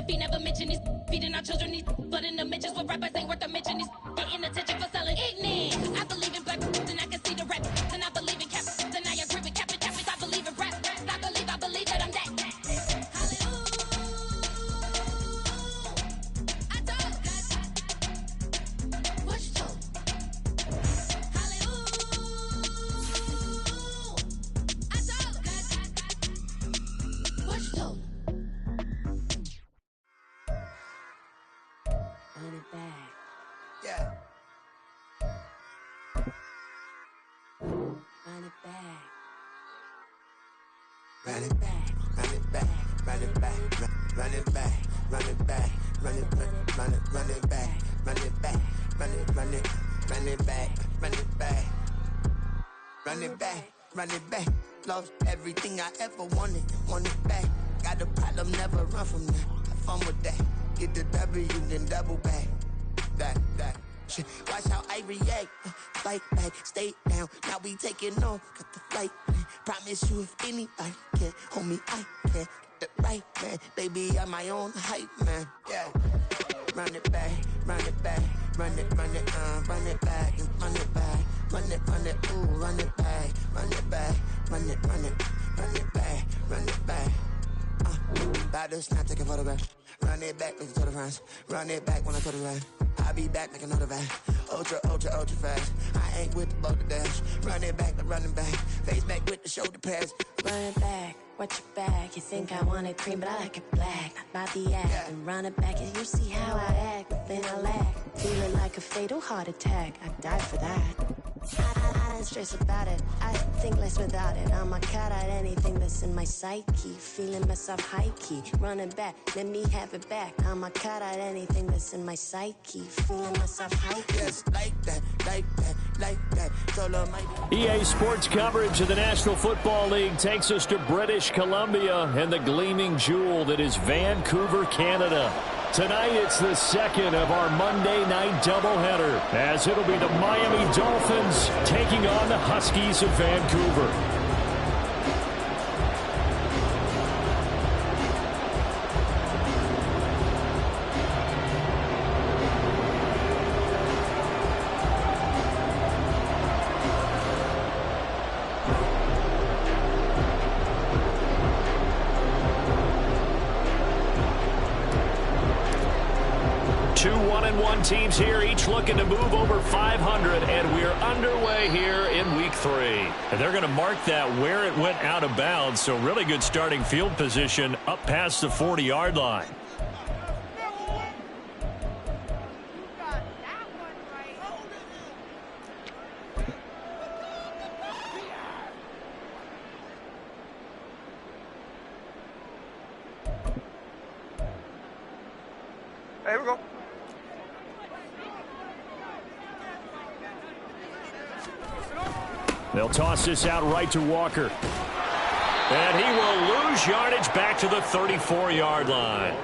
if he never mentioned these feeding our children these but in the mentions what rappers ain't worth a mention these getting attention for selling ignorant. I believe in black and I can see the rap and I believe in cap and I agree with cap and I believe in rap. I believe that I'm that. Run it back, lost everything I ever wanted it back. Got a problem, never run from that. Have fun with that. Get the W, then double back. That shit. Watch how I react. Fight back, stay down. Now we taking off. Got the flight plan. Promise you, if anybody can, homie, I can. Get the right man, baby, I'm my own hype man. Yeah. Run it back, run it back, run it back, and run it back, ooh, run it back, run it back, run it back, run it back. About to snap, take a photograph. Run it back, make it to the runs. Run it back when I put it right. I'll be back, make another back. Ultra fast. I ain't with the boulder dash. Run it back, the running back. Face back with the shoulder pads. Run it back, watch your back. You think I want it cream, but I like it black. Not by the act, Yeah. and run it back. And you see how I act, but then I lack. Feeling like a fatal heart attack. I'd die for that. I don't stress about it. I think less without it. I'ma cut out anything that's in my psyche. Feeling myself high key. Run it back, let me have it back. I'ma cut out anything that's in my psyche. Feeling myself high key. Yes, like that. Solo might EA Sports coverage of the National Football League takes us to British Columbia and the gleaming jewel that is Vancouver, Canada. Tonight, it's the second of our Monday night doubleheader, as it'll be the Miami Dolphins taking on the Huskies of Vancouver. 2 1-1 teams here, each looking to move over 500, and we're underway here in week 3. And they're going to mark that where it went out of bounds, so really good starting field position up past the 40-yard line. Here we go. They'll toss this out right to Walker. And he will lose yardage back to the 34-yard line.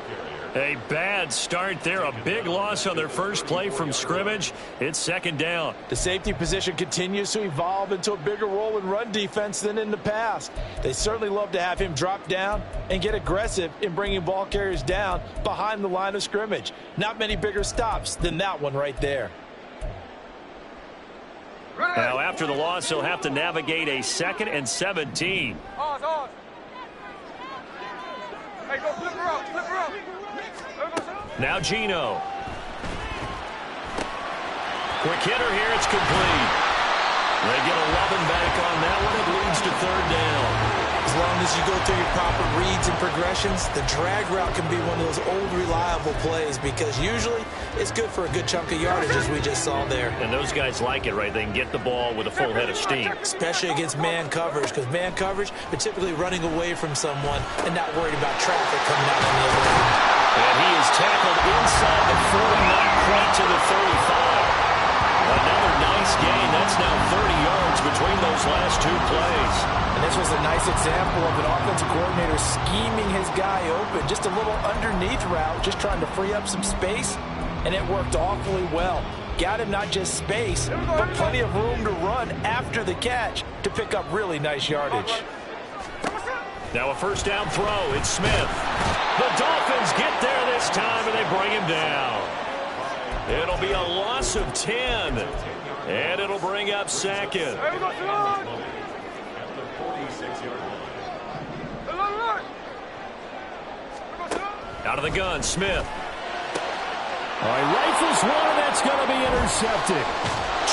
A bad start there. A big loss on their first play from scrimmage. It's second down. The safety position continues to evolve into a bigger role in run defense than in the past. They certainly love to have him drop down and get aggressive in bringing ball carriers down behind the line of scrimmage. Not many bigger stops than that one right there. Now, after the loss, he'll have to navigate a 2nd and 17. Hey, go flip her up, flip her up. Now Gino. Quick hitter here, it's complete. They get 11 back on that one. It leads to 3rd down. As long as you go through your proper reads and progressions, the drag route can be one of those old reliable plays because usually it's good for a good chunk of yardage, as we just saw there. And those guys like it, right? They can get the ball with a full head of steam. Especially against man coverage, because man coverage, they're typically running away from someone and not worried about traffic coming out on the other end. And he is tackled inside the 40, not quite to the 35. Another nice gain. That's now 30 yards between those last 2 plays. And this was a nice example of an offensive coordinator scheming his guy open. Just a little underneath route, just trying to free up some space, and it worked awfully well. Got him not just space, but plenty of room to run after the catch to pick up really nice yardage. Now a first down throw. It's Smith. The Dolphins get there this time, and they bring him down. It'll be a loss of 10, and it'll bring up second. Out of the gun, Smith. All right, rifles one, and that's going to be intercepted.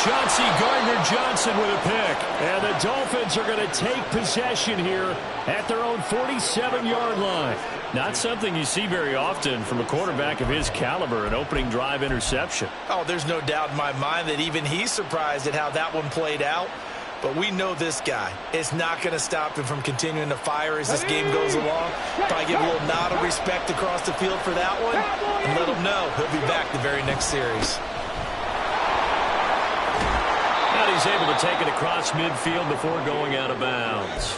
Chauncey Gardner-Johnson with a pick. And the Dolphins are going to take possession here at their own 47-yard line. Not something you see very often from a quarterback of his caliber, an opening drive interception. Oh, there's no doubt in my mind that even he's surprised at how that one played out. But we know this guy is not going to stop him from continuing to fire as this game goes along. Probably give a little nod of respect across the field for that one and let him know he'll be back the very next series. And he's able to take it across midfield before going out of bounds.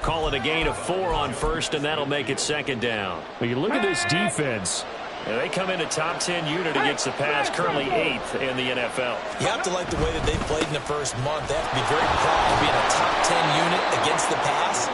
Call it a gain of 4 on first, and that'll make it second down. But you look at this defense. And they come in a top 10 unit against the pass, currently 8th in the NFL. You have to like the way that they played in the first month. They have to be very proud of being a top 10 unit against the pass.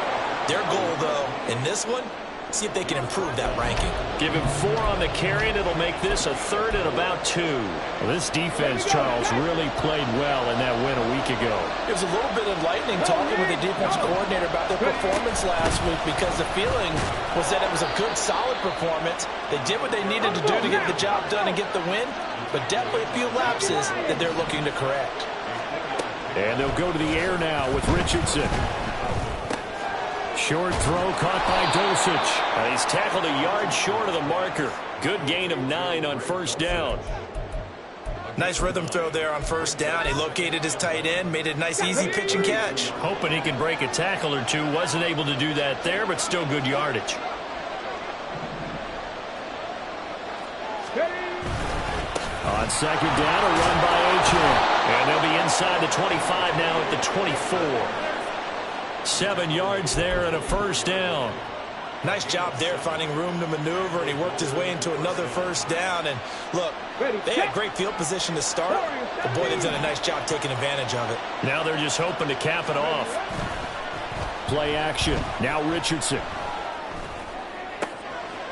Their goal, though, in this one, see if they can improve that ranking. Give him 4 on the carry, and it'll make this a third and about 2. Well, this defense, Charles, really played well in that win a week ago. It was a little bit enlightening talking with the defense coordinator about their performance last week because the feeling was that it was a good, solid performance. They did what they needed to do to get the job done and get the win, but definitely a few lapses that they're looking to correct. And they'll go to the air now with Richardson. Short throw caught by Dulcich. He's tackled a yard short of the marker. Good gain of 9 on first down. Nice rhythm throw there on first down. He located his tight end, made a nice easy pitch and catch. Hoping he could break a tackle or two. Wasn't able to do that there, but still good yardage. On second down, a run by Achane. And they'll be inside the 25 now at the 24. 7 yards there and a first down. Nice job there finding room to maneuver, and he worked his way into another first down. And look, they had great field position to start, but boy, they've done a nice job taking advantage of it. Now they're just hoping to cap it off. Play action. Now Richardson.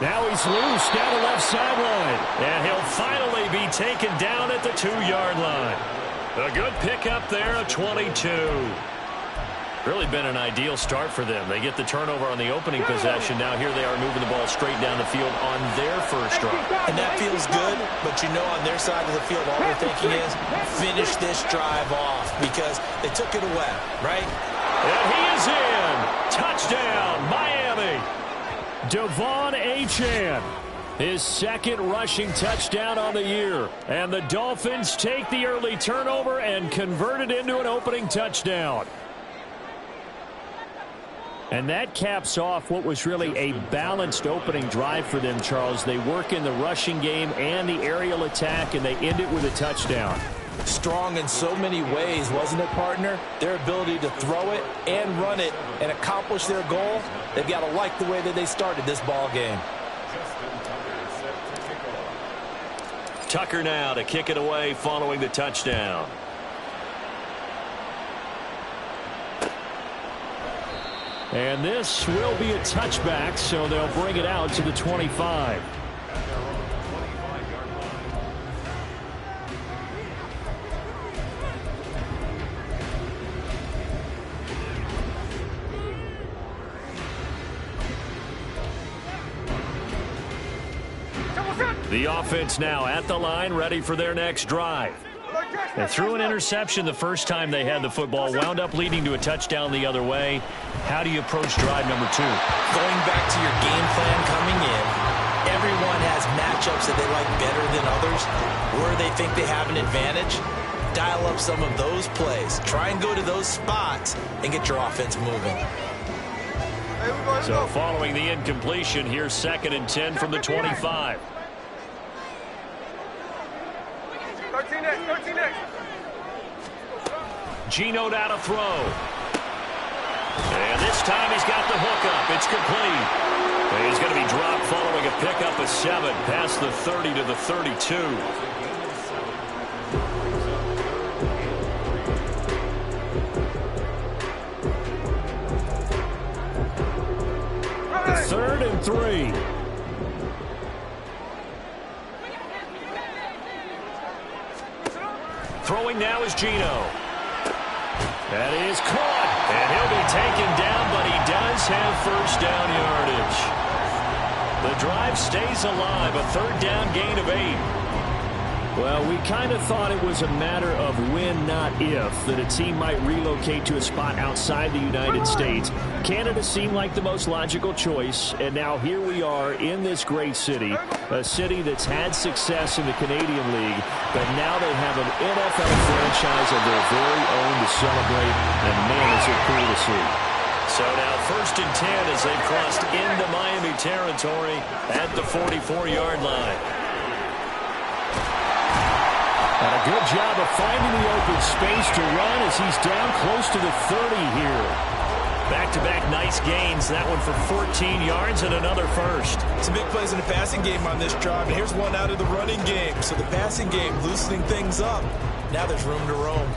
Now he's loose down the left sideline. And he'll finally be taken down at the 2-yard line. A good pickup there, a 22. Really been an ideal start for them. They get the turnover on the opening possession. Now here they are moving the ball straight down the field on their first drive. And that feels good, but you know on their side of the field all they're thinking is finish this drive off because they took it away, right? And he is in. Touchdown, Miami. Devon Achane. His second rushing touchdown on the year. And the Dolphins take the early turnover and convert it into an opening touchdown. And that caps off what was really a balanced opening drive for them, Charles. They work in the rushing game and the aerial attack, and they end it with a touchdown. Strong in so many ways, wasn't it, partner? Their ability to throw it and run it and accomplish their goal, they've got to like the way that they started this ball game. Tucker now to kick it away following the touchdown. And this will be a touchback, so they'll bring it out to the 25. The offense now at the line, ready for their next drive. They threw an interception the first time they had the football, wound up leading to a touchdown the other way. How do you approach drive number 2? Going back to your game plan coming in, everyone has matchups that they like better than others, where they think they have an advantage. Dial up some of those plays. Try and go to those spots and get your offense moving. So following the incompletion, here's 2nd and 10 from the 25. 13 next. Geno down to throw. And this time he's got the hook up. It's complete. And he's going to be dropped following a pickup of 7 past the 30 to the 32. 3rd and 3. Throwing now is Gino. That is caught, and he'll be taken down, but he does have first down yardage. The drive stays alive, a 3rd down gain of 8. Well, we kind of thought it was a matter of when, not if, that a team might relocate to a spot outside the United States. Canada seemed like the most logical choice, and now here we are in this great city, a city that's had success in the Canadian League, but now they have an NFL franchise of their very own to celebrate, and man, is it cool to see. So now 1st and 10 as they've crossed into Miami territory at the 44-yard line. And a good job of finding the open space to run as he's down close to the 30 here. Back-to-back nice gains. That one for 14 yards and another first. Some big plays in the passing game on this drive, and here's one out of the running game. So the passing game loosening things up. Now there's room to roam.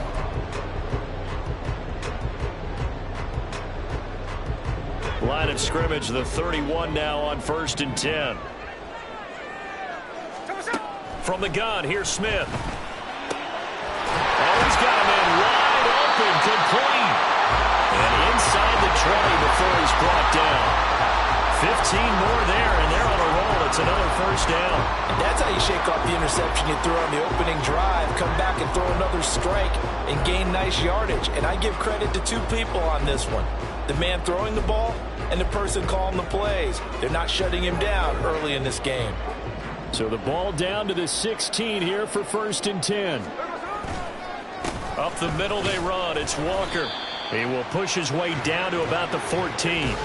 Line of scrimmage, the 31 now on 1st and 10. From the gun, here's Smith. Oh, he's got a man wide open, complete. And inside the 20 before he's brought down. 15 more there, and they're on a roll. It's another first down. And that's how you shake off the interception you threw on the opening drive, come back and throw another strike and gain nice yardage. And I give credit to 2 people on this one. The man throwing the ball and the person calling the plays. They're not shutting him down early in this game. So the ball down to the 16 here for 1st and 10. Up the middle they run. It's Walker. He will push his way down to about the 14.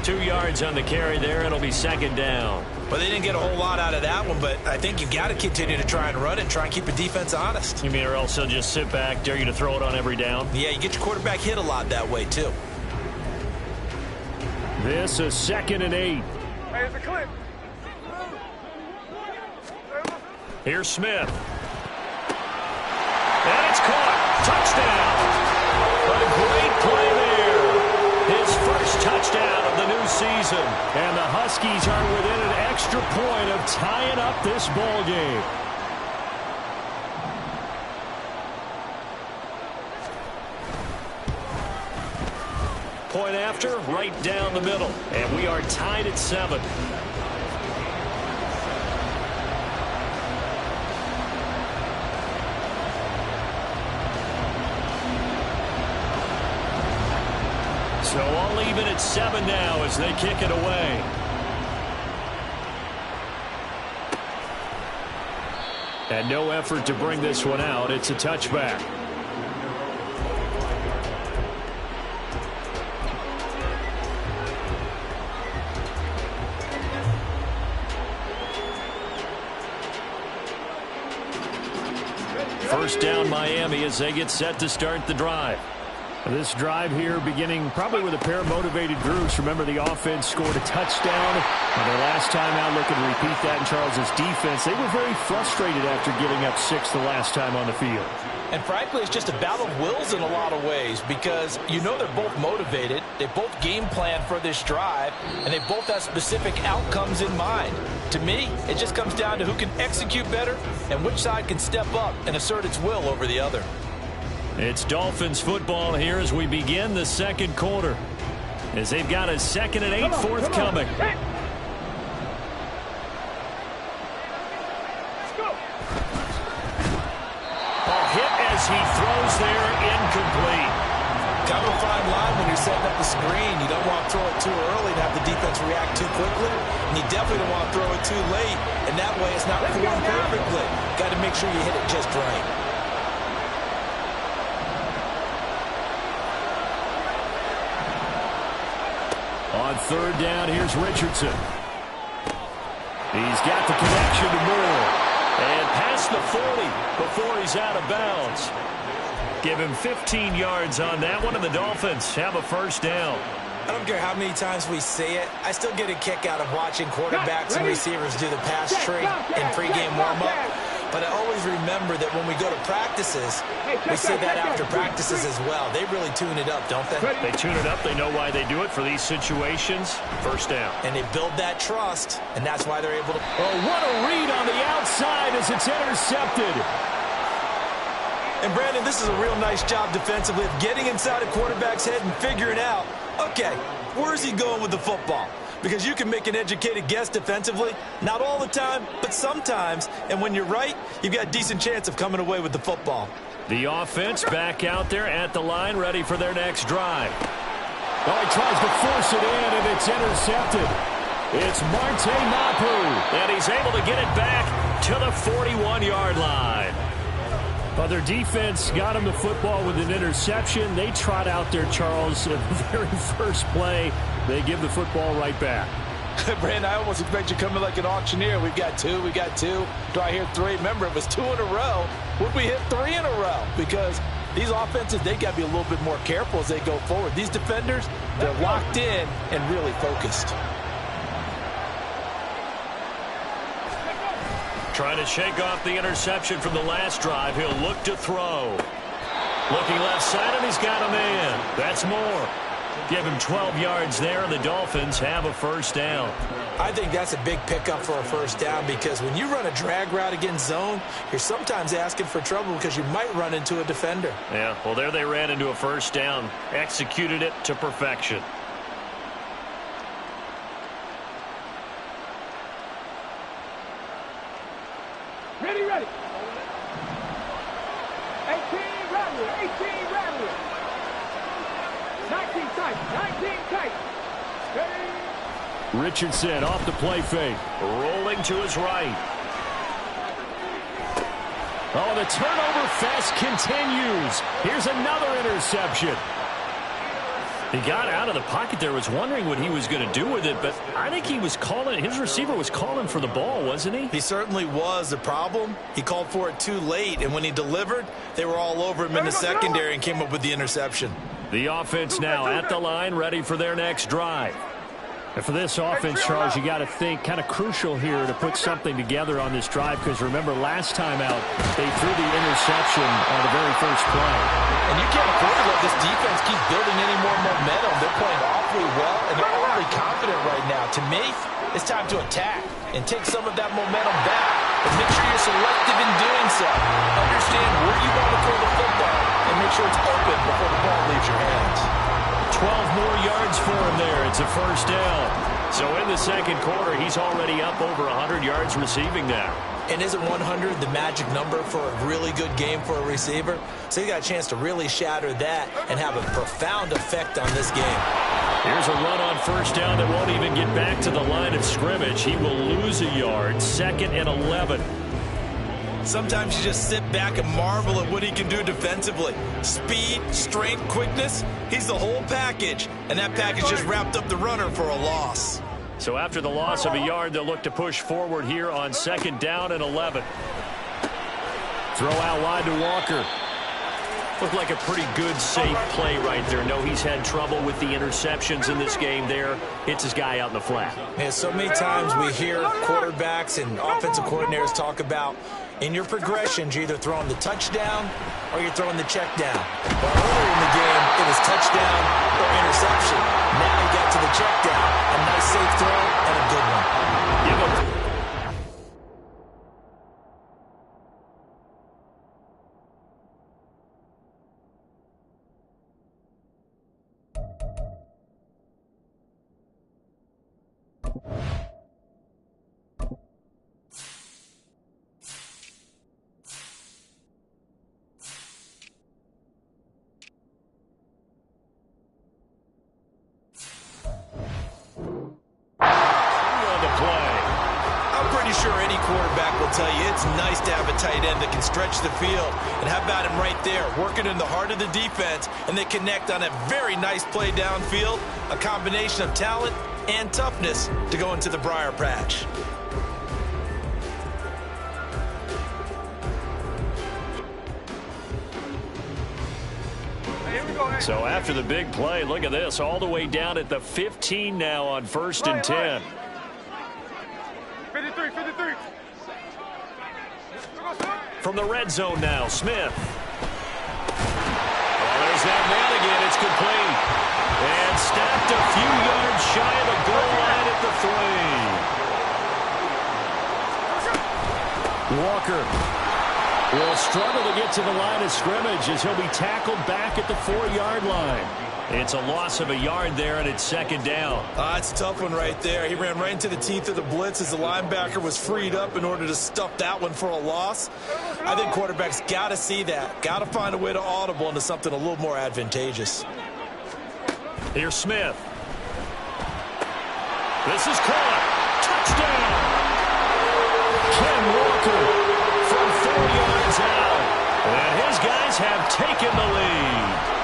2 yards on the carry there. It'll be 2nd down. Well, they didn't get a whole lot out of that one, but I think you've got to continue to try and run and try and keep the defense honest. You mean or else they'll just sit back, dare you to throw it on every down? Yeah, you get your quarterback hit a lot that way, too. This is 2nd and 8. Hey, it's a clip. Here's Smith. And it's caught. Touchdown. A great play there. His first touchdown of the new season. And the Huskies are within an extra point of tying up this ball game. Point after, right down the middle. And we are tied at 7. So all even at 7 now as they kick it away. And no effort to bring this one out. It's a touchback. First down Miami as they get set to start the drive. This drive here beginning probably with a pair of motivated groups. Remember, the offense scored a touchdown. And their last time out, looking to repeat that in Charles's defense. They were very frustrated after giving up 6 the last time on the field. And frankly, it's just a battle of wills in a lot of ways because you know they're both motivated. They both game plan for this drive, and they both have specific outcomes in mind. To me, it just comes down to who can execute better and which side can step up and assert its will over the other. It's Dolphins football here as we begin the 2nd quarter. As they've got a 2nd and 8 forthcoming. A hit as he throws there, incomplete. Kind of a fine line when you're setting up the screen. You don't want to throw it too early and have the defense react too quickly. And you definitely don't want to throw it too late. And that way it's not formed perfectly. Got to make sure you hit it just right. On 3rd down, here's Richardson. He's got the connection to Moore. And past the 40 before he's out of bounds. Give him 15 yards on that one, and the Dolphins have a first down. I don't care how many times we say it. I still get a kick out of watching quarterbacks and receivers do the pass tree in pregame warm-up. But I always remember that when we go to practices, we say that after practices as well. They really tune it up, don't they? They tune it up. They know why they do it for these situations. First down. And they build that trust, and that's why they're able to... Oh, what a read on the outside as it's intercepted. And, Brandon, this is a real nice job defensively of getting inside a quarterback's head and figuring out, okay, where's he going with the football? Because you can make an educated guess defensively. Not all the time, but sometimes. And when you're right, you've got a decent chance of coming away with the football. The offense back out there at the line, ready for their next drive. Oh, he tries to force it in, and it's intercepted. It's Marte Mapu, and he's able to get it back to the 41-yard line. Well, their defense got him the football with an interception. They trot out there, Charles, at the very first play. They give the football right back. Brandon, I almost expect you coming like an auctioneer. We've got two. Do I hear three? Remember, it was 2 in a row. Would we hit 3 in a row? Because these offenses, they got to be a little bit more careful as they go forward. These defenders, they're locked in and really focused. Trying to shake off the interception from the last drive. He'll look to throw. Looking left side, and he's got a man. That's more. Give him 12 yards there, and the Dolphins have a first down. I think that's a big pickup for a first down because when you run a drag route against zone, you're sometimes asking for trouble because you might run into a defender. Yeah, well, there they ran into a first down. Executed it to perfection. Ready. 18 Rattler. 19 tight. Ready. Richardson off the play fake. Rolling to his right. Oh, the turnover fest continues. Here's another interception. He got out of the pocket there, was wondering what he was going to do with it, but I think he was calling, his receiver was calling for the ball, wasn't he? He certainly was. The problem, he called for it too late, and when he delivered, they were all over him in the secondary and came up with the interception. The offense now at the line, ready for their next drive. And for this offense, Charles, you got to think kind of crucial here to put something together on this drive, because remember last time out, they threw the interception on the very first play. And you can't afford to let this defense keep building any more momentum. They're playing awfully well, and they're awfully confident right now. To me, it's time to attack and take some of that momentum back. But make sure you're selective in doing so. Understand where you want to throw the football and make sure it's open before the ball leaves your hands. 12 more yards for him there. It's a first down. So in the second quarter, he's already up over 100 yards receiving now. And isn't 100 the magic number for a really good game for a receiver? So he got a chance to really shatter that and have a profound effect on this game. Here's a run on first down that won't even get back to the line of scrimmage. He will lose a yard. 2nd and 11. Sometimes you just sit back and marvel at what he can do defensively. Speed, strength, quickness, he's the whole package. And that package just wrapped up the runner for a loss. So after the loss of a yard, they'll look to push forward here on 2nd down and 11. Throw out wide to Walker. Looked like a pretty good, safe play right there. No, he's had trouble with the interceptions in this game there. Hits his guy out in the flat. Man, so many times we hear quarterbacks and offensive coordinators talk about in your progressions, you're either throwing the touchdown or you're throwing the check down. Well, earlier in the game, it was touchdown or interception. Now he got to the check down. A nice safe throw and a good one. Give him. It's nice to have a tight end that can stretch the field. And how about him right there, working in the heart of the defense, and they connect on a very nice play downfield, a combination of talent and toughness to go into the briar patch. So after the big play, look at this, all the way down at the 15 now on 1st and 10. 53. From the red zone now, Smith. There's that man again. It's complete. And stopped a few yards shy of the goal line at the 3. Walker will struggle to get to the line of scrimmage as he'll be tackled back at the 4-yard line. It's a loss of a yard there, and it's second down. It's a tough one right there. He ran right into the teeth of the blitz as the linebacker was freed up in order to stuff that one for a loss. I think quarterbacks got to see that. Got to find a way to audible into something a little more advantageous. Here's Smith. This is caught. Touchdown. Ken Walker from 4 yards out. And his guys have taken the lead.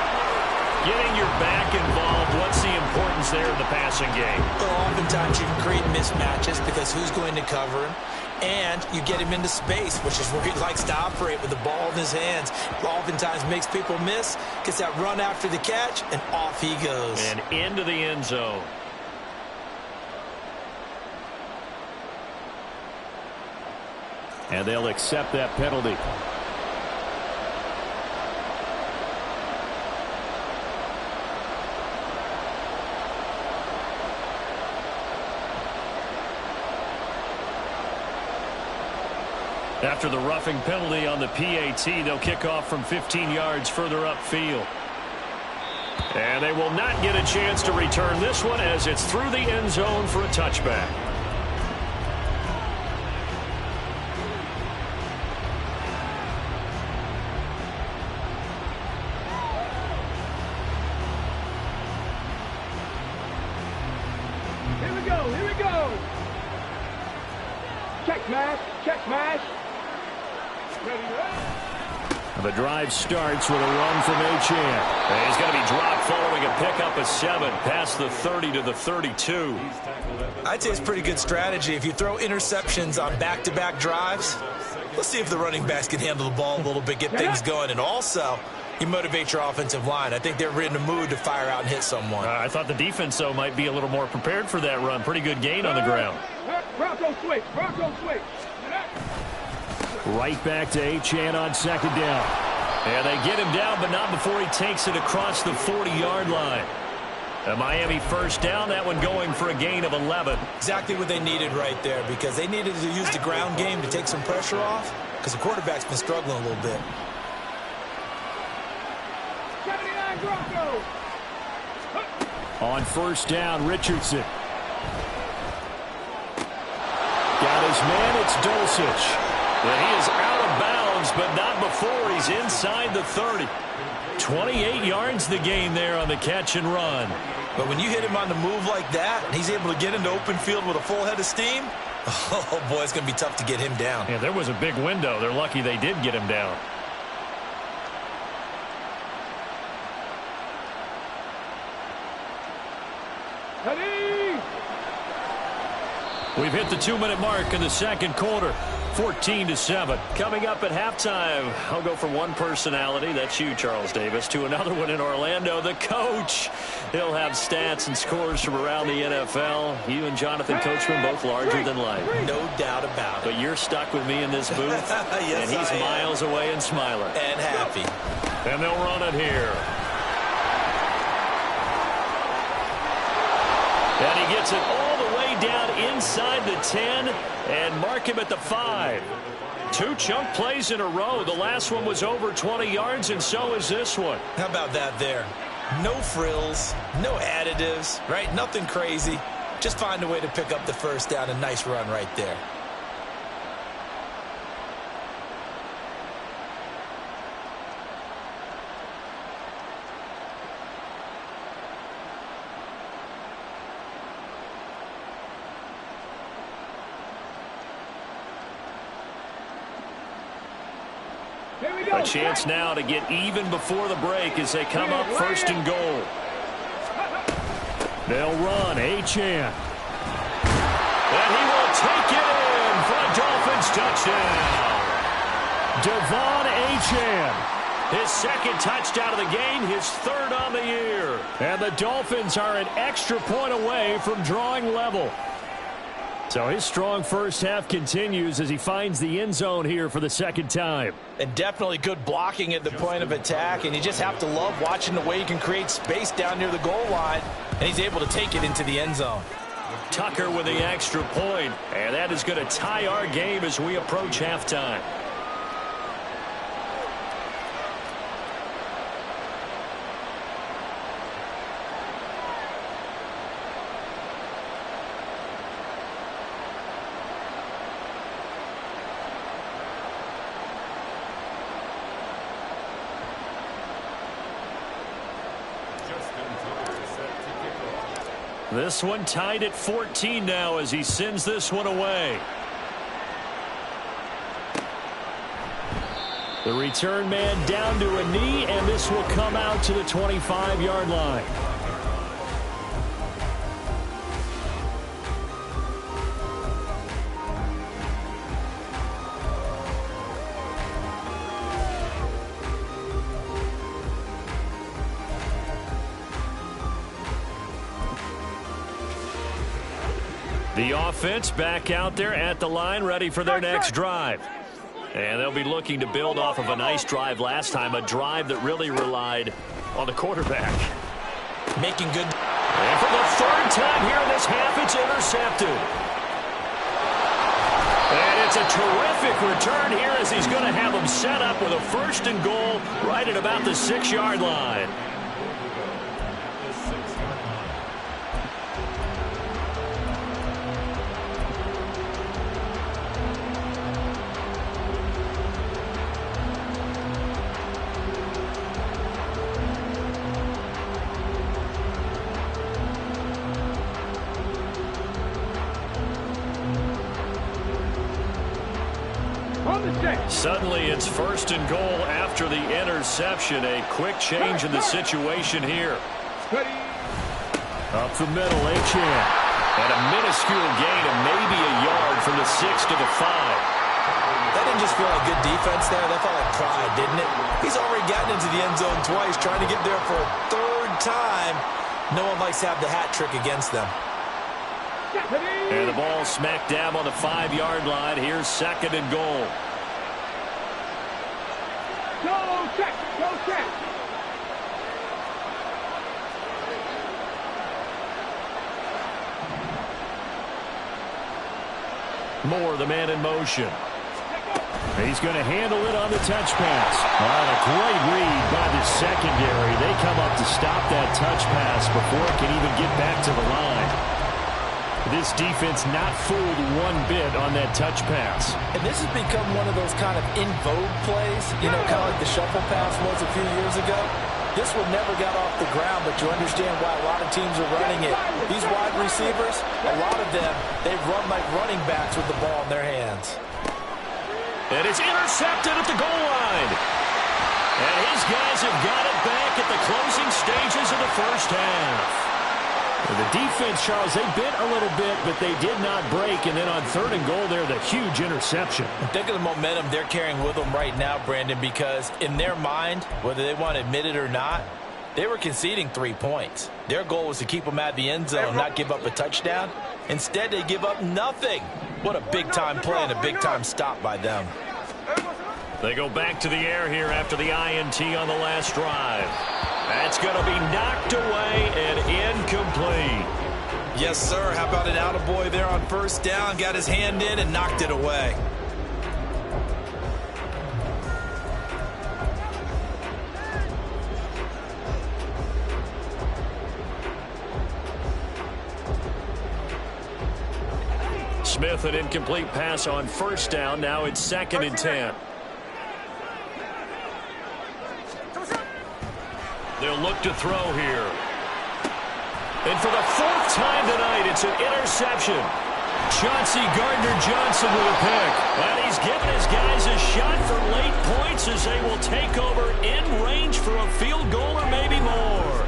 Getting your back involved, what's the importance there in the passing game? Well, oftentimes you can create mismatches because who's going to cover him? And you get him into space, which is where he likes to operate with the ball in his hands. Oftentimes makes people miss, gets that run after the catch, and off he goes. And into the end zone. And they'll accept that penalty. After the roughing penalty on the PAT, they'll kick off from 15 yards further upfield. And they will not get a chance to return this one as it's through the end zone for a touchback. Here we go, here we go. Check smash, check smash. The drive starts with a run from Achane. And he's going to be dropped following a pickup of 7 past the 30 to the 32. I'd say it's pretty good strategy. If you throw interceptions on back-to-back drives, let's see if the running backs can handle the ball a little bit, get things going. And also, you motivate your offensive line. I think they're in the mood to fire out and hit someone. I thought the defense, though, might be a little more prepared for that run. Pretty good gain on the ground. Bronco switch, Bronco switch. Right back to Achane on second down. And they get him down, but not before he takes it across the 40-yard line. A Miami first down, that one going for a gain of 11. Exactly what they needed right there, because they needed to use the ground game to take some pressure off, because the quarterback's been struggling a little bit. 79 Bronco. On first down, Richardson. Got his man, it's Dulcich. And he is out of bounds, but not before he's inside the 30. 28 yards the gain there on the catch and run. But when you hit him on the move like that, and he's able to get into open field with a full head of steam, oh, boy, it's going to be tough to get him down. Yeah, there was a big window. They're lucky they did get him down. Ready? We've hit the 2-minute mark in the second quarter. 14-7. Coming up at halftime, I'll go from one personality, that's you, Charles Davis, to another one in Orlando, the coach. He'll have stats and scores from around the NFL. You and Jonathan Coachman both larger than life. No doubt about it. But you're stuck with me in this booth, yes, and he's miles away and smiling. And happy. And they'll run it here. And he gets it all the way down inside the 10 and mark him at the 5. 2 chunk plays in a row. The last one was over 20 yards, and so is this one. How about that there? No frills, no additives, right? Nothing crazy. Just find a way to pick up the first down. A nice run right there. A chance now to get even before the break as they come up first and goal. They'll run. Achane. And he will take it in for a Dolphins touchdown. Devon Achane. His second touchdown of the game, his third on the year. And the Dolphins are an extra point away from drawing level. So his strong first half continues as he finds the end zone here for the second time. And definitely good blocking at the point of attack, and you just have to love watching the way he can create space down near the goal line, and he's able to take it into the end zone. Tucker with the extra point, and that is going to tie our game as we approach halftime. This one tied at 14 now as he sends this one away. The return man down to a knee, and this will come out to the 25-yard line. The offense back out there at the line, ready for their next drive. And they'll be looking to build off of a nice drive last time, a drive that really relied on the quarterback. Making good. And for the third time here in this half, it's intercepted. And it's a terrific return here as he's going to have them set up with a 1st and goal right at about the 6-yard line. Suddenly it's 1st and goal after the interception. A quick change in the situation here. Up the middle, Achane. And a minuscule gain of maybe a yard from the 6 to the 5. That didn't just feel like good defense there. That felt like pride, didn't it? He's already gotten into the end zone twice, trying to get there for a 3rd time. No one likes to have the hat trick against them. And the ball smack dab on the 5-yard line. Here's 2nd and goal. Go check! Go check! Moore, the man in motion. He's going to handle it on the touch pass. A great read by the secondary. They come up to stop that touch pass before it can even get back to the line. This defense not fooled one bit on that touch pass. And this has become one of those kind of in vogue plays, you know, kind of like the shuffle pass was a few years ago. This one never got off the ground, but you understand why a lot of teams are running it. These wide receivers, a lot of them, they run like running backs with the ball in their hands. And it's intercepted at the goal line. And his guys have got it back at the closing stages of the first half. The defense, Charles, they bit a little bit, but they did not break. And then on 3rd and goal there, the huge interception. Think of the momentum they're carrying with them right now, Brandon, because in their mind, whether they want to admit it or not, they were conceding 3 points. Their goal was to keep them at the end zone, not give up a touchdown. Instead, they give up nothing. What a big-time play and a big-time stop by them. They go back to the air here after the INT on the last drive. That's going to be knocked away and incomplete. Yes, sir. How about an attaboy there on 1st down? Got his hand in and knocked it away. Smith, an incomplete pass on 1st down. Now it's 2nd and 10. They'll look to throw here. And for the 4th time tonight, it's an interception. Chauncey Gardner-Johnson with a pick. And he's given his guys a shot for late points as they will take over in range for a field goal or maybe more.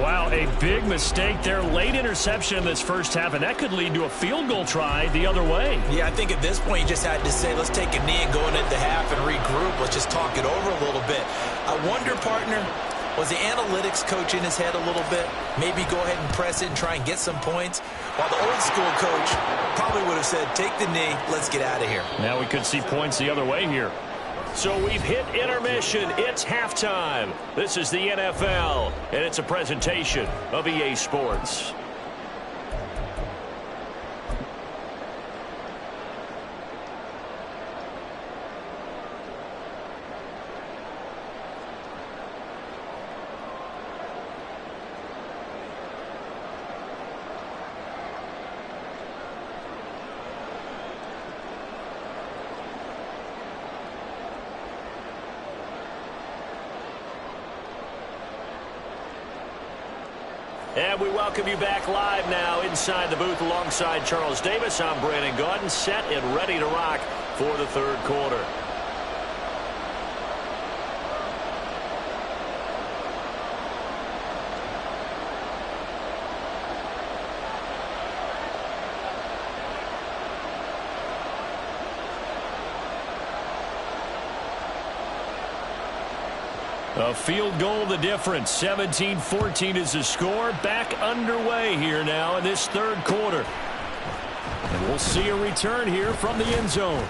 Wow, a big mistake there. Late interception in this first half, and that could lead to a field goal try the other way. Yeah, I think at this point you just had to say, let's take a knee and go into the half and regroup. Let's just talk it over a little bit. I wonder, partner, Was the analytics coach in his head a little bit? Maybe go ahead and press it and try and get some points? While the old school coach probably would have said, take the knee, let's get out of here. Now we could see points the other way here. So we've hit intermission. It's halftime. This is the NFL, and it's a presentation of EA Sports. And we welcome you back live now inside the booth alongside Charles Davis. I'm Brandon Gaudin, set and ready to rock for the third quarter. A field goal the difference. 17-14 is the score. Back underway here now in this third quarter. And we'll see a return here from the end zone.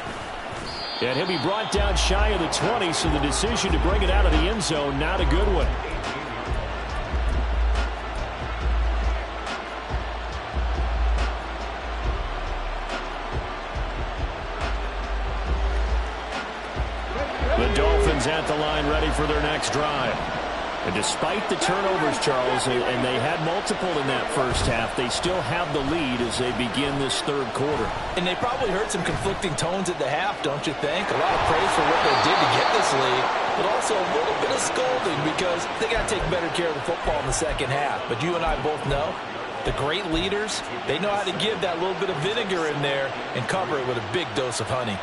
And he'll be brought down shy of the 20, so the decision to bring it out of the end zone, not a good one. At the line, ready for their next drive. And despite the turnovers, Charles, and they had multiple in that first half, they still have the lead as they begin this third quarter. And they probably heard some conflicting tones at the half, don't you think? A lot of praise for what they did to get this lead, but also a little bit of scolding because they got to take better care of the football in the second half. But you and I both know the great leaders, they know how to give that little bit of vinegar in there and cover it with a big dose of honey.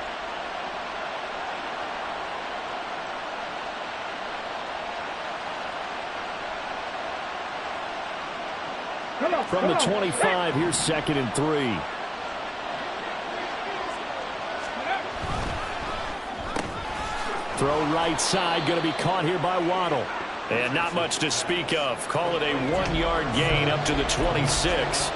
From the 25, here's 2nd and 3. Throw right side, going to be caught here by Waddle. And not much to speak of. Call it a 1-yard gain up to the 26.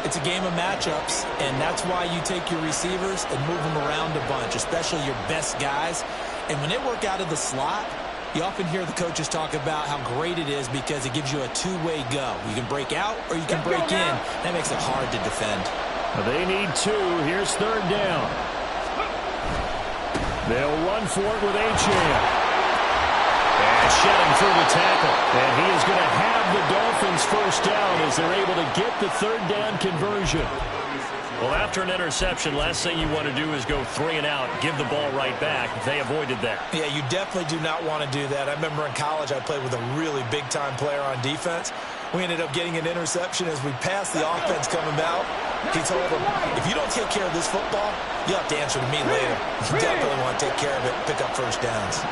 It's a game of matchups, and that's why you take your receivers and move them around a bunch, especially your best guys. And when they work out of the slot, you often hear the coaches talk about how great it is because it gives you a two-way go. You can break out or you can break in. That makes it hard to defend. They need 2. Here's 3rd down. They'll run for it with Achane. And shedding through the tackle. And he is going to have the Dolphins first down as they're able to get the 3rd down conversion. Well, after an interception, last thing you want to do is go 3 and out, give the ball right back. They avoided that. Yeah, you definitely do not want to do that. I remember in college I played with a really big-time player on defense. We ended up getting an interception as we passed the offense coming out. He told him, if you don't take care of this football, you'll have to answer to me later. You definitely want to take care of it, pick up first downs.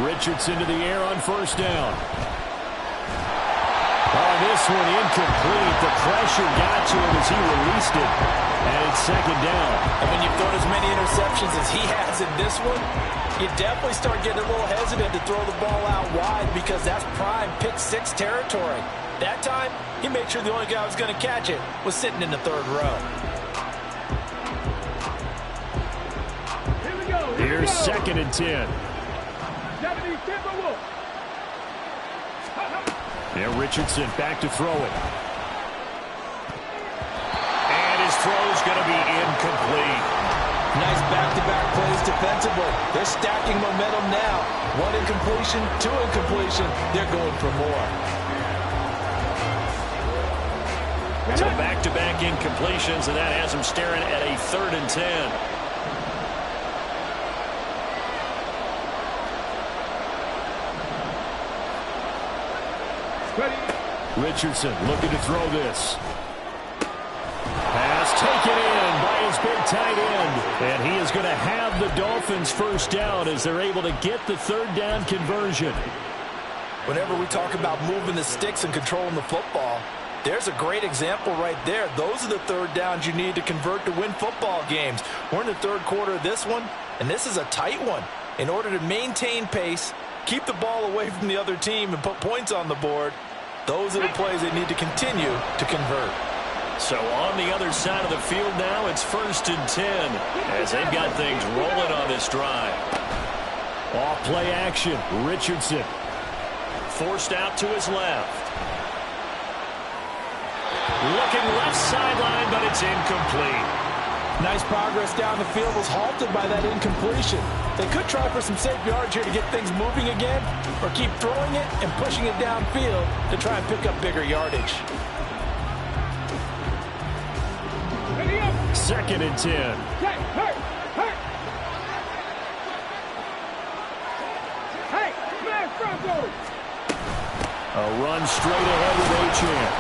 Richardson to the air on first down. Oh, this one incomplete. The pressure got to him as he released it. And it's 2nd down. And when you've thrown as many interceptions as he has in this one, you definitely start getting a little hesitant to throw the ball out wide because that's prime pick 6 territory. That time, he made sure the only guy who was going to catch it was sitting in the 3rd row. Here we go. Here's 2nd and 10. Yeah, Richardson back to throw it. And his throw's going to be incomplete. Nice back-to-back plays defensively. They're stacking momentum now. 1 incompletion, 2 incompletion. They're going for more. So back-to-back incompletions, and that has them staring at a 3rd and 10. Richardson looking to throw this. Pass taken in by his big tight end. And he is going to have the Dolphins first down as they're able to get the 3rd down conversion. Whenever we talk about moving the sticks and controlling the football, there's a great example right there. Those are the 3rd downs you need to convert to win football games. We're in the 3rd quarter of this one, and this is a tight one. In order to maintain pace, keep the ball away from the other team, and put points on the board, those are the plays they need to continue to convert. So on the other side of the field now, it's 1st and 10 as they've got things rolling on this drive. Off play action. Richardson forced out to his left. Looking left sideline, but it's incomplete. Nice progress down the field, was halted by that incompletion. They could try for some safe yards here to get things moving again, or keep throwing it and pushing it downfield to try and pick up bigger yardage. 2nd and 10. A run straight ahead with Achane.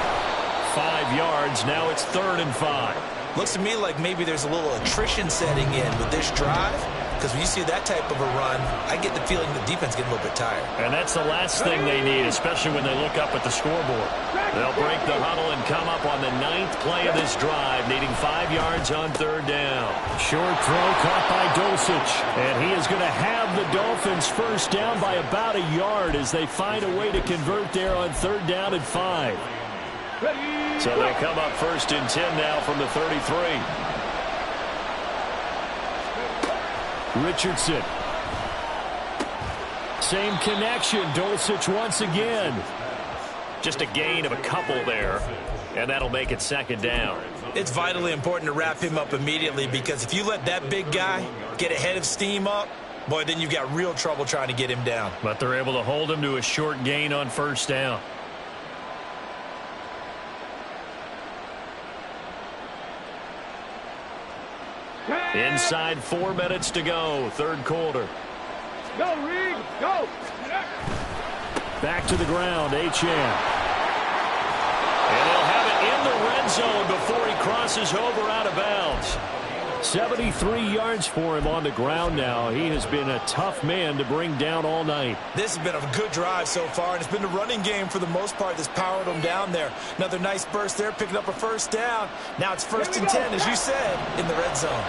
5 yards. Now it's 3rd and 5. Looks to me like maybe there's a little attrition setting in with this drive, because when you see that type of a run, I get the feeling the defense gets a little bit tired. And that's the last thing they need, especially when they look up at the scoreboard. They'll break the huddle and come up on the 9th play of this drive, needing 5 yards on 3rd down. Short throw caught by Dulcich, and he is going to have the Dolphins first down by about a yard as they find a way to convert there on 3rd down and 5. So they come up 1st and 10 now from the 33. Richardson. Same connection. Dulcich once again. Just a gain of a couple there, and that'll make it 2nd down. It's vitally important to wrap him up immediately, because if you let that big guy get ahead of steam up, boy, then you've got real trouble trying to get him down. But they're able to hold him to a short gain on 1st down. Inside 4 minutes to go, 3rd quarter. Go, Reed, go! Back to the ground, Achane. And he'll have it in the red zone before he crosses over out of bounds. 73 yards for him on the ground now. He has been a tough man to bring down all night. This has been a good drive so far, and it's been the running game for the most part that's powered him down there. Another nice burst there, picking up a 1st down. Now it's 1st and 10, as you said, in the red zone.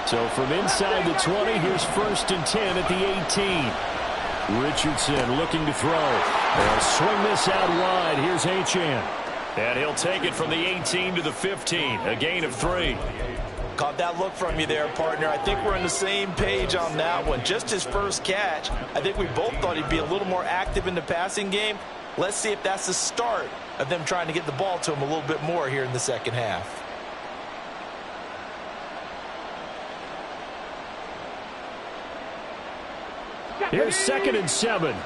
So from inside the 20, here's 1st and 10 at the 18. Richardson looking to throw. They'll swing this out wide. Here's Achane. And he'll take it from the 18 to the 15. A gain of 3. Caught that look from you there, partner. I think we're on the same page on that one. Just his first catch. I think we both thought he'd be a little more active in the passing game. Let's see if that's the start of them trying to get the ball to him a little bit more here in the 2nd half. Here's 2nd and 7.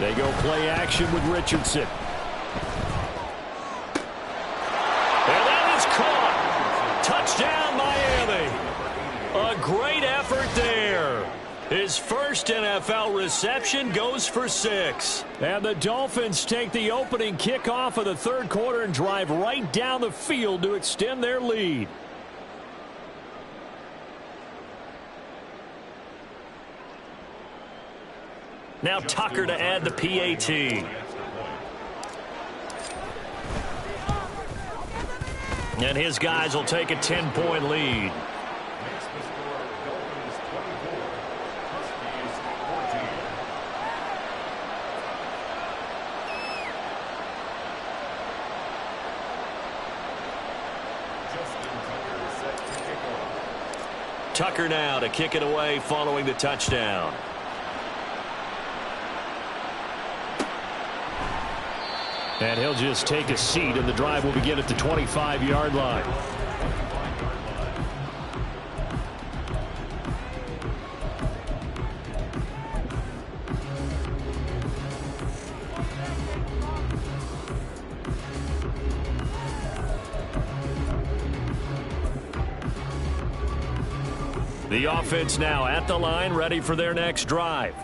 They go play action with Richardson. And that is caught. Touchdown, Miami. A great effort there. His first NFL reception goes for 6. And the Dolphins take the opening kickoff of the 3rd quarter and drive right down the field to extend their lead. Now Tucker to add the PAT. And his guys will take a 10-point lead. Tucker now to kick it away following the touchdown. And he'll just take a seat, and the drive will begin at the 25-yard line. The offense now at the line, ready for their next drive.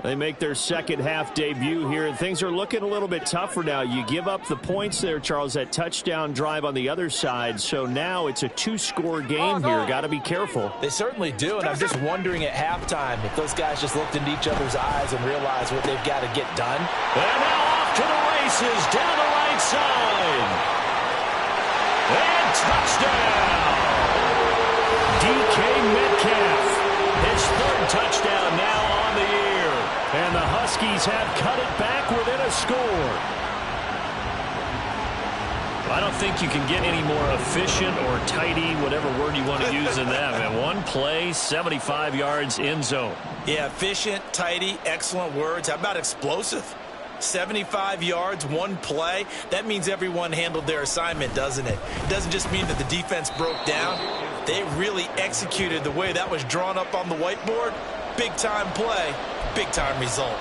They make their 2nd half debut here, and things are looking a little bit tougher now. You give up the points there, Charles, that touchdown drive on the other side. So now it's a 2-score game here. Got to be careful. They certainly do, and I'm just wondering at halftime if those guys just looked into each other's eyes and realized what they've got to get done. And now off to the races down the right right side. And touchdown. DK Metcalf. His third touchdown now on the year. And the Huskies have cut it back within a score. I don't think you can get any more efficient or tidy, whatever word you want to use in that. Man, one play, 75 yards, end zone. Yeah, efficient, tidy, excellent words. How about explosive? 75 yards, one play. That means everyone handled their assignment, doesn't it? It doesn't just mean that the defense broke down. They really executed the way that was drawn up on the whiteboard. Big-time play, big-time result.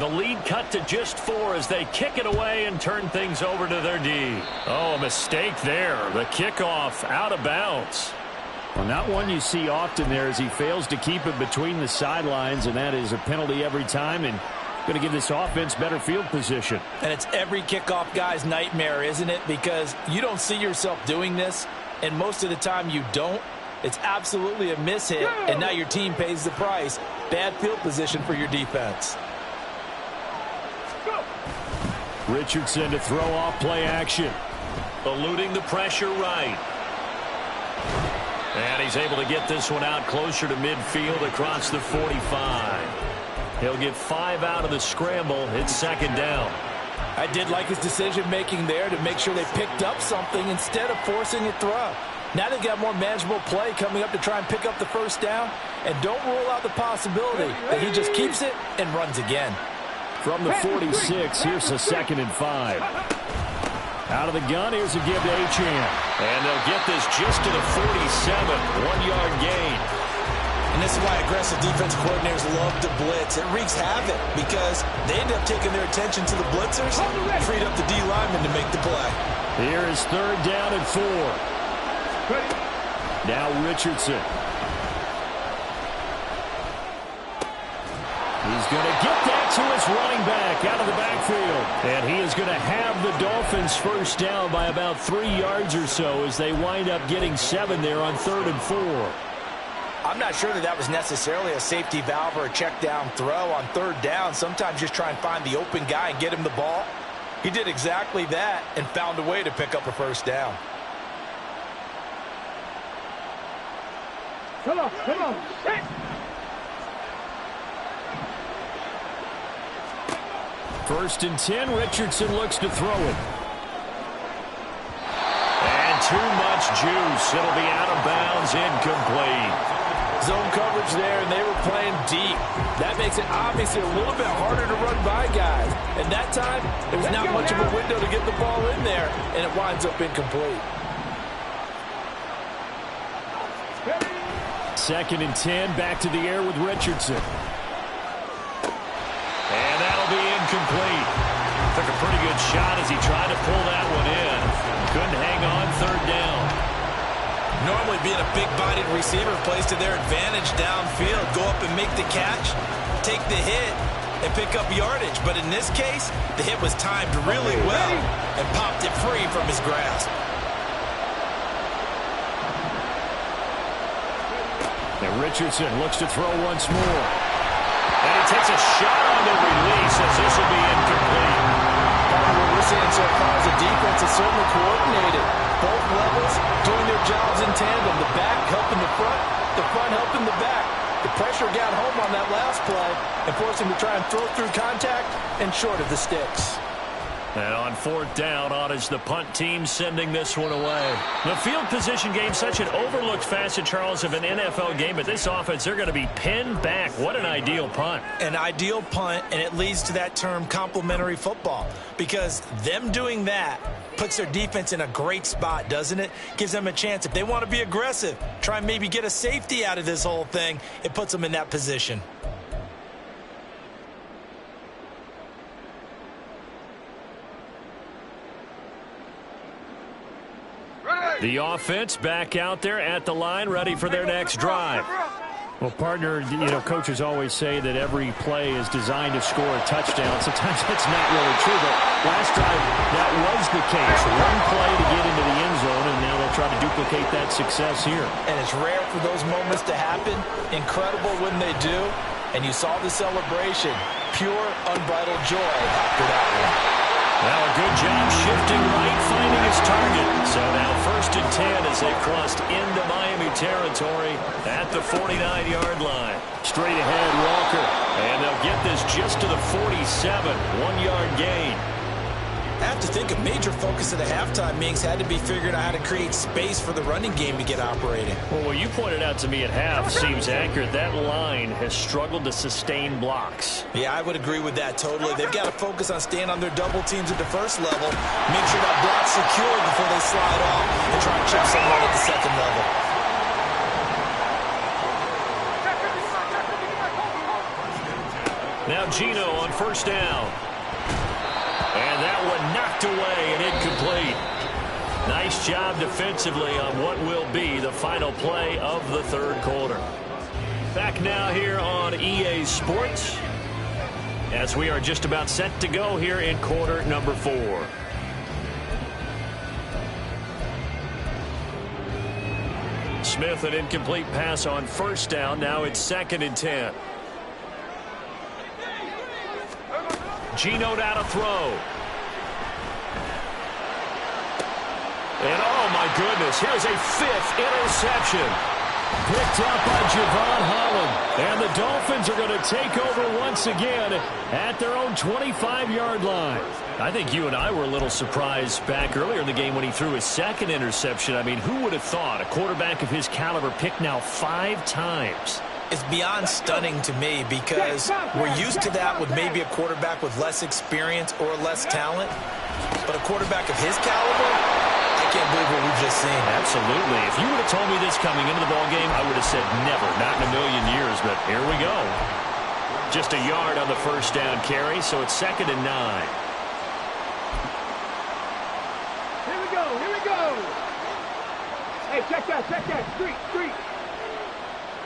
The lead cut to just 4 as they kick it away and turn things over to their D. Oh, a mistake there. The kickoff out of bounds. Well, not one you see often there as he fails to keep it between the sidelines, and that is a penalty every time and going to give this offense better field position. And it's every kickoff guy's nightmare, isn't it? Because you don't see yourself doing this, and most of the time you don't. It's absolutely a mishit, and now your team pays the price. Bad field position for your defense. Richardson to throw off play action. Eluding the pressure right. And he's able to get this one out closer to midfield across the 45. He'll get 5 out of the scramble. It's second down. I did like his decision-making there to make sure they picked up something instead of forcing a throw. Now they've got more manageable play coming up to try and pick up the first down. And don't rule out the possibility that he just keeps it and runs again. From the 46, here's a 2nd and 5. Out of the gun, here's a give to Achane. And they'll get this just to the 47, 1-yard gain. And this is why aggressive defensive coordinators love to blitz. It wreaks havoc because they end up taking their attention to the blitzers, freed up the D lineman to make the play. Here is 3rd down and 4. Now Richardson. He's going to get that to his running back out of the backfield. And he is going to have the Dolphins first down by about 3 yards or so as they wind up getting 7 there on 3rd and 4. I'm not sure that that was necessarily a safety valve or a check down throw on 3rd down. Sometimes just try and find the open guy and get him the ball. He did exactly that and found a way to pick up a first down. Come on, come on. Hey. First and 10, Richardson looks to throw it. And too much juice. It'll be out of bounds, incomplete. Zone coverage there, and they were playing deep. That makes it obviously a little bit harder to run by guys. And that time, there was not much of a window to get the ball in there, and it winds up incomplete. 2nd and 10, back to the air with Richardson. And that'll be incomplete. Took a pretty good shot as he tried to pull that one in. Couldn't hang on 3rd down. Normally being a big-bodied receiver plays to their advantage downfield. Go up and make the catch, take the hit, and pick up yardage. But in this case, the hit was timed really well and popped it free from his grasp. And Richardson looks to throw once more. And he takes a shot on the release as this will be incomplete. Part of what we're seeing so far as a defense is certainly coordinated. Both levels doing their jobs in tandem. The back helping the front helping the back. The pressure got home on that last play and forced him to try and throw through contact and short of the sticks. And on 4th down, on is the punt team sending this one away. The field position game, such an overlooked facet, Charles, of an NFL game. But this offense, they're going to be pinned back. What an ideal punt. An ideal punt, and it leads to that term complementary football. Because them doing that puts their defense in a great spot, doesn't it? Gives them a chance. If they want to be aggressive, try and maybe get a safety out of this whole thing, it puts them in that position. The offense back out there at the line, ready for their next drive. Well, partner, coaches always say that every play is designed to score a touchdown. Sometimes that's not really true, but last drive, that was the case. One play to get into the end zone, and now they'll try to duplicate that success here. And it's rare for those moments to happen. Incredible when they do. And you saw the celebration. Pure, unbridled joy after that one. Well, a good job shifting right, finding his target. So now 1st and 10 as they crossed into Miami territory at the 49-yard line. Straight ahead, Walker. And they'll get this just to the 47, 1-yard gain. I have to think a major focus of the halftime meetings had to be figuring out how to create space for the running game to get operating. Well, what you pointed out to me at half seems accurate. That line has struggled to sustain blocks. Yeah, I would agree with that totally. They've got to focus on staying on their double teams at the first level, make sure that block's secure before they slide off and try and chip someone at the second level. Now Gino on 1st down. And that one knocked away and incomplete. Nice job defensively on what will be the final play of the 3rd quarter. Back now here on EA Sports as we are just about set to go here in quarter number 4. Smith, an incomplete pass on 1st down. Now it's 2nd and 10. Gino now to throw. And oh my goodness, here's a 5th interception. Picked up by Javon Holland. And the Dolphins are going to take over once again at their own 25-yard line. I think you and I were a little surprised back earlier in the game when he threw his 2nd interception. I mean, who would have thought a quarterback of his caliber picked now 5 times? It's beyond stunning to me because we're used to that with maybe a quarterback with less experience or less talent. But a quarterback of his caliber, I can't believe what we've just seen. Absolutely. If you would have told me this coming into the ballgame, I would have said never, not in a million years. But here we go. Just a yard on the 1st down carry, so it's 2nd and 9. Here we go, here we go. Hey, check that, street.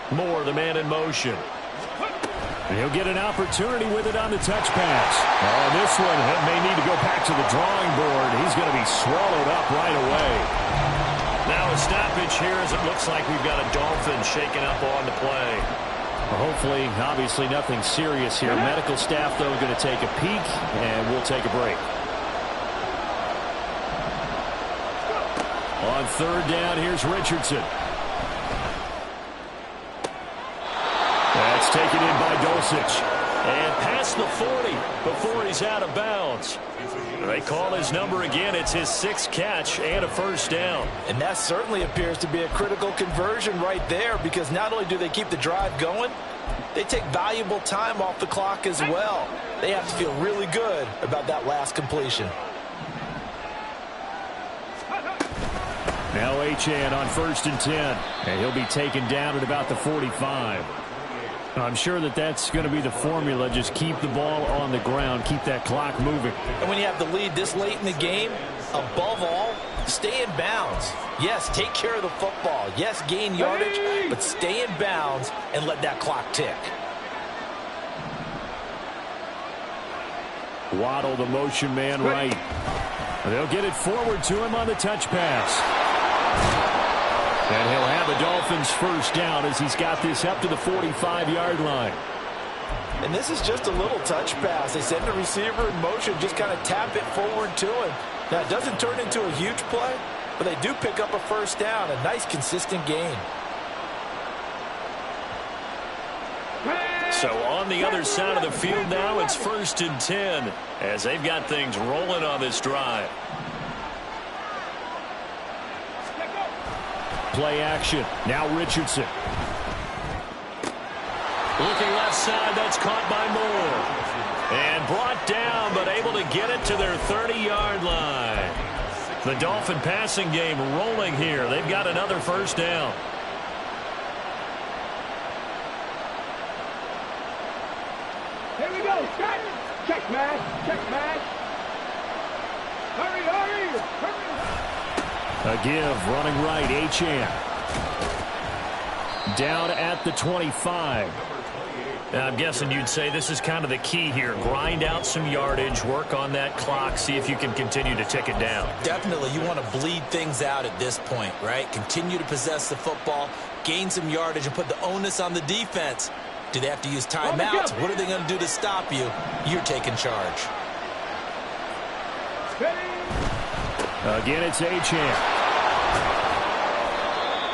Moore, the man in motion. And he'll get an opportunity with it on the touch pass. Oh, this one may need to go back to the drawing board. He's going to be swallowed up right away. Now a stoppage here as it looks like we've got a Dolphin shaken up on the play. Well, hopefully, obviously nothing serious here. Medical staff, though, going to take a peek, and we'll take a break. On 3rd down, here's Richardson. That's taken in by Dulcich. And past the 40 before he's out of bounds. They call his number again. It's his 6th catch and a 1st down. And that certainly appears to be a critical conversion right there because not only do they keep the drive going, they take valuable time off the clock as well. They have to feel really good about that last completion. Now Achane on 1st and 10. And he'll be taken down at about the 45. I'm sure that that's going to be the formula. Just keep the ball on the ground. Keep that clock moving. And when you have the lead this late in the game, above all, stay in bounds. Yes, take care of the football. Yes, gain yardage, but stay in bounds and let that clock tick. Waddle, the motion man right. They'll get it forward to him on the touch pass. And he'll have the Dolphins 1st down as he's got this up to the 45-yard line. And this is just a little touch pass. They send the receiver in motion, just kind of tap it forward to him. Now, it doesn't turn into a huge play, but they do pick up a 1st down, a nice, consistent gain. So on the other side of the field now, it's 1st and 10 as they've got things rolling on this drive. Play action. Now Richardson. Looking left side. That's caught by Moore. And brought down, but able to get it to their 30-yard line. The Dolphin passing game rolling here. They've got another 1st down. Here we go, Scott. Check match. Hurry. A give, running right, Achane. Down at the 25. I'm guessing you'd say this is kind of the key here. Grind out some yardage, work on that clock, see if you can continue to tick it down. Definitely, you want to bleed things out at this point, right? Continue to possess the football, gain some yardage, and put the onus on the defense. Do they have to use timeouts? What are they going to do to stop you? You're taking charge. Again, it's Achane.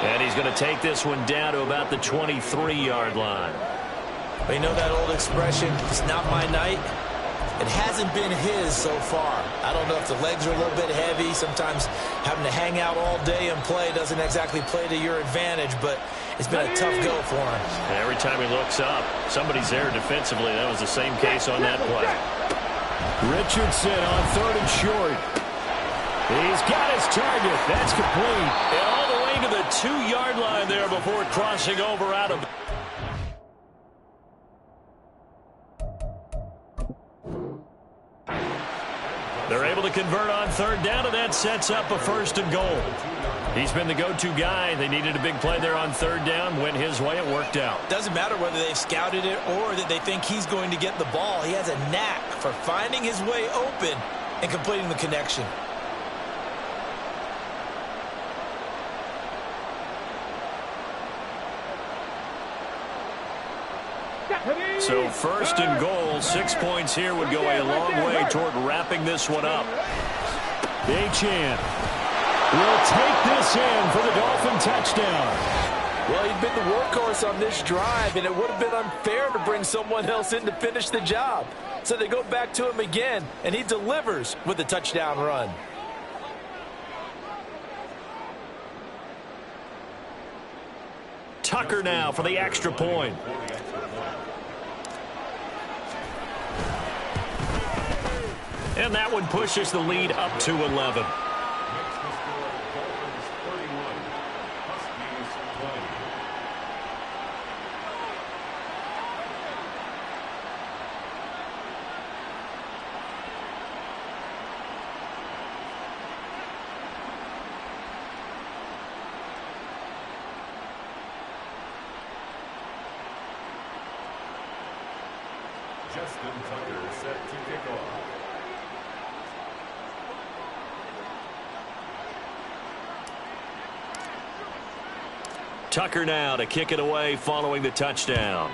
And he's going to take this one down to about the 23-yard line. But you know that old expression, it's not my night? It hasn't been his so far. I don't know if the legs are a little bit heavy. Sometimes having to hang out all day and play doesn't exactly play to your advantage, but it's been a tough go for him. And every time he looks up, somebody's there defensively. That was the same case on that play. Richardson on 3rd and short. He's got his target. That's complete. And all the way to the 2-yard line there before crossing over out of... They're able to convert on 3rd down, and that sets up a 1st and goal. He's been the go-to guy. They needed a big play there on 3rd down. Went his way. It worked out. Doesn't matter whether they've scouted it or that they think he's going to get the ball. He has a knack for finding his way open and completing the connection. So 1st and goal, 6 points here would go a long way toward wrapping this one up. Achane will take this in for the Dolphin touchdown. Well, he'd been the workhorse on this drive, and it would have been unfair to bring someone else in to finish the job. So they go back to him again, and he delivers with a touchdown run. Tucker now for the extra point. And that one pushes the lead up to 11. Justin Tucker set to kick off. Tucker now to kick it away following the touchdown.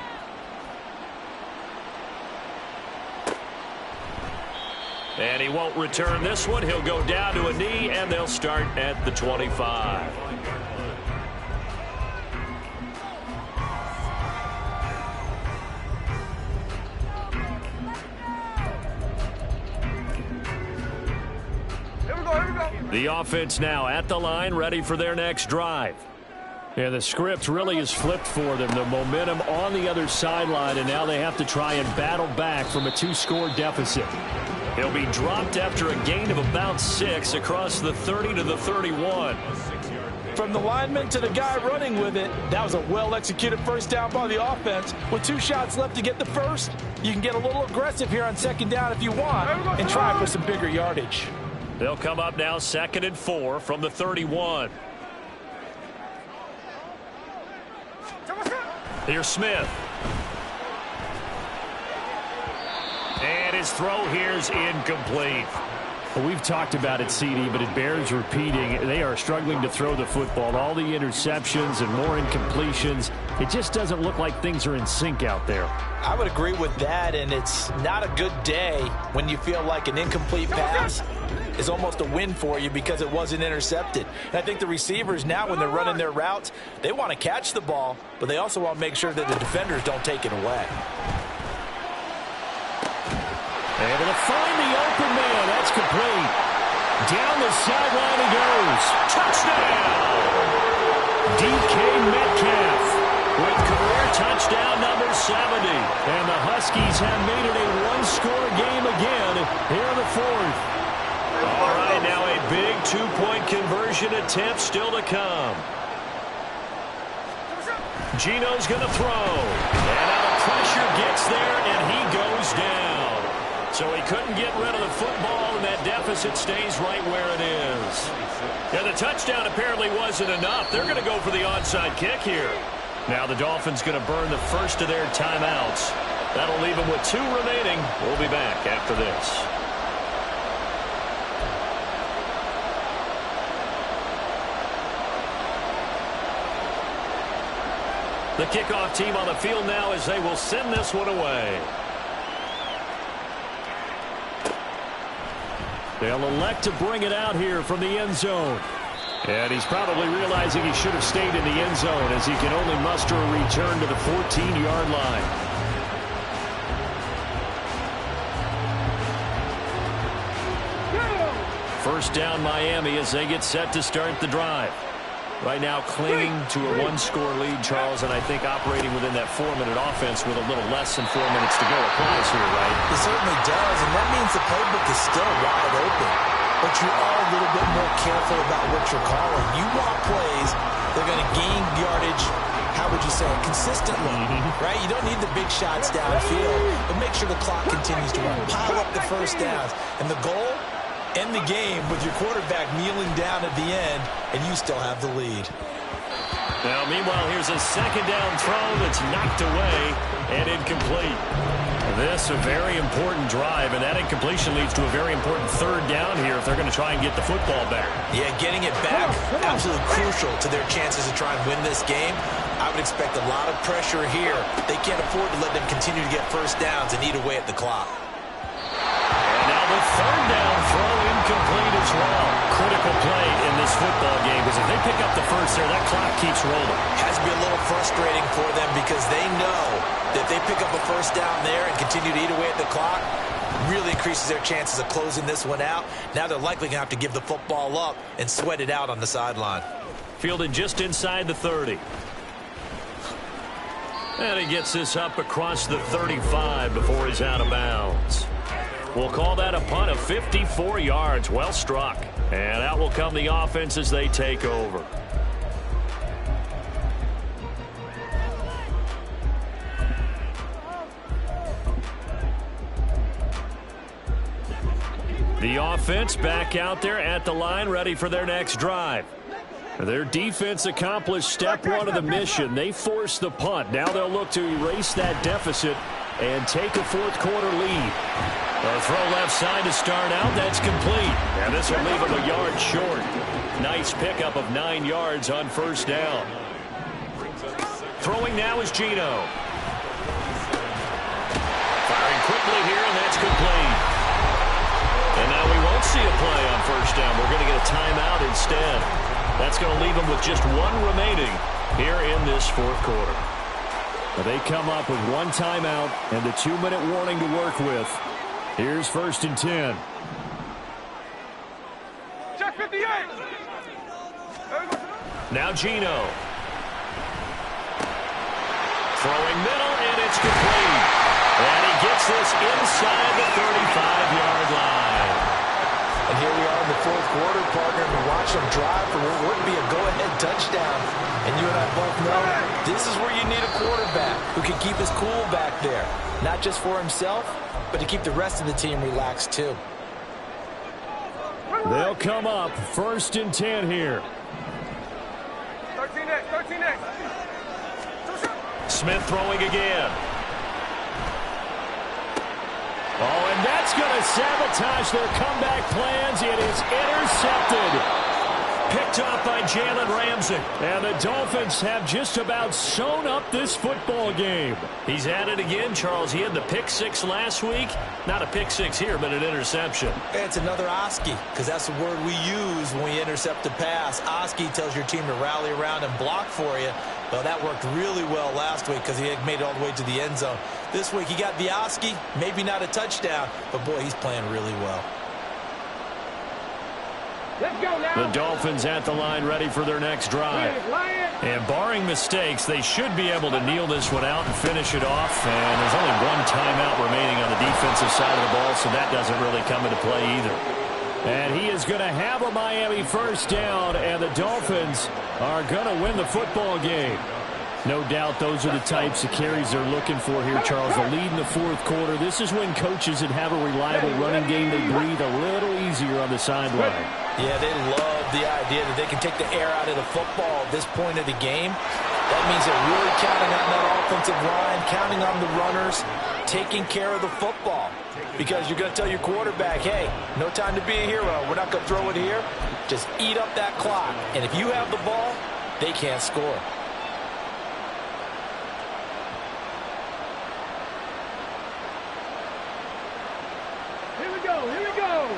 And he won't return this one. He'll go down to a knee, and they'll start at the 25. The offense now at the line, ready for their next drive. And the script really is flipped for them. The momentum on the other sideline, and now they have to try and battle back from a 2-score deficit. He'll be dropped after a gain of about 6 across the 30 to the 31. From the lineman to the guy running with it, that was a well-executed first down by the offense. With 2 shots left to get the first, you can get a little aggressive here on 2nd down if you want and try for some bigger yardage. They'll come up now 2nd and 4 from the 31. Here's Smith. And his throw here's incomplete. Well, we've talked about it, CD, but it bears repeating. They are struggling to throw the football. All the interceptions and more incompletions. It just doesn't look like things are in sync out there. I would agree with that, and it's not a good day when you feel like an incomplete pass is almost a win for you because it wasn't intercepted. And I think the receivers now, when they're running their routes, they want to catch the ball, but they also want to make sure that the defenders don't take it away. Able to find the open man. That's complete. Down the sideline he goes. Touchdown! DK Metcalf with career touchdown number 70. And the Huskies have made it a 1-score game again here in the 4th. All right, now a big 2-point conversion attempt still to come. Gino's going to throw. And now the pressure gets there, and he goes down. So he couldn't get rid of the football, and that deficit stays right where it is. Yeah, the touchdown apparently wasn't enough. They're going to go for the onside kick here. Now the Dolphins going to burn the first of their timeouts. That'll leave them with 2 remaining. We'll be back after this. The kickoff team on the field now as they will send this one away. They'll elect to bring it out here from the end zone. And he's probably realizing he should have stayed in the end zone as he can only muster a return to the 14-yard line. First down Miami as they get set to start the drive. Right now clinging to a 1-score lead, Charles, and I think operating within that 4-minute offense with a little less than 4 minutes to go applies here, right? It certainly does, and that means the playbook is still wide open. But you are a little bit more careful about what you're calling. You want plays that are going to gain yardage, how would you say, consistently, right? You don't need the big shots downfield, but make sure the clock continues to run. Pile up the first downs. And the goal? End the game with your quarterback kneeling down at the end, and you still have the lead. Now, meanwhile, here's a second down throw that's knocked away and incomplete. This a very important drive, and that incompletion leads to a very important third down here if they're going to try and get the football back. Yeah, getting it back, absolutely crucial to their chances to try and win this game. I would expect a lot of pressure here. They can't afford to let them continue to get first downs and eat away at the clock. And now the third down throw incomplete as well. Critical play in this football game because if they pick up the first there, that clock keeps rolling. Has to be a little frustrating for them because they know that if they pick up a first down there and continue to eat away at the clock, really increases their chances of closing this one out. Now they're likely going to have to give the football up and sweat it out on the sideline. Fielded just inside the 30. And he gets this up across the 35 before he's out of bounds. We'll call that a punt of 54 yards. Well struck. And out will come the offense as they take over. The offense back out there at the line, ready for their next drive. Their defense accomplished step 1 of the mission. They forced the punt. Now they'll look to erase that deficit and take a fourth-quarter lead. A throw left side to start out. That's complete. And this will leave them a yard short. Nice pickup of 9 yards on first down. Throwing now is Gino. Firing quickly here, and that's complete. And now we won't see a play on first down. We're going to get a timeout instead. That's going to leave them with just 1 remaining here in this fourth quarter. They come up with 1 timeout and the 2-minute warning to work with. Here's 1st and 10. Check 58. Now Gino. Throwing middle, and it's complete. And he gets this inside the 35-yard line. And here we are in the fourth quarter, partner, and we watch them drive for what would be a go-ahead touchdown. And you and I both know this is where you need a quarterback who can keep his cool back there. Not just for himself, but to keep the rest of the team relaxed too. They'll come up 1st and 10 here. 13X. Smith throwing again. Oh, and that's going to sabotage their comeback plans. It is intercepted. Picked up by Jalen Ramsey. And the Dolphins have just about sewn up this football game. He's at it again, Charles. He had the pick 6 last week. Not a pick 6 here, but an interception. It's another Oski, because that's the word we use when we intercept a pass. Oski tells your team to rally around and block for you. Well, that worked really well last week because he had made it all the way to the end zone. This week he got the Oski, maybe not a touchdown, but boy, he's playing really well. Let's go now. The Dolphins at the line ready for their next drive. And barring mistakes, they should be able to kneel this one out and finish it off. And there's only 1 timeout remaining on the defensive side of the ball, so that doesn't really come into play either. And he is going to have a Miami first down, and the Dolphins are going to win the football game. No doubt those are the types of carries they're looking for here, Charles. The lead in the fourth quarter. This is when coaches that have a reliable running game, they breathe a little easier on the sideline. Yeah, they love the idea that they can take the air out of the football at this point of the game. That means they're really counting on that offensive line, counting on the runners, taking care of the football. Because you're going to tell your quarterback, hey, no time to be a hero. We're not going to throw it here. Just eat up that clock. And if you have the ball, they can't score. Here we go, here we go.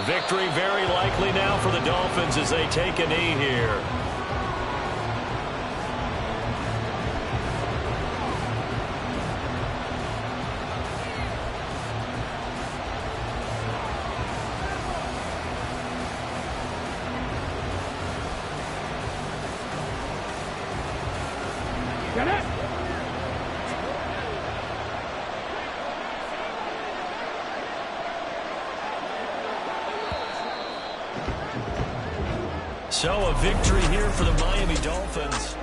Victory very likely now for the Dolphins as they take a knee here. Get it? So a victory here for the Miami Dolphins.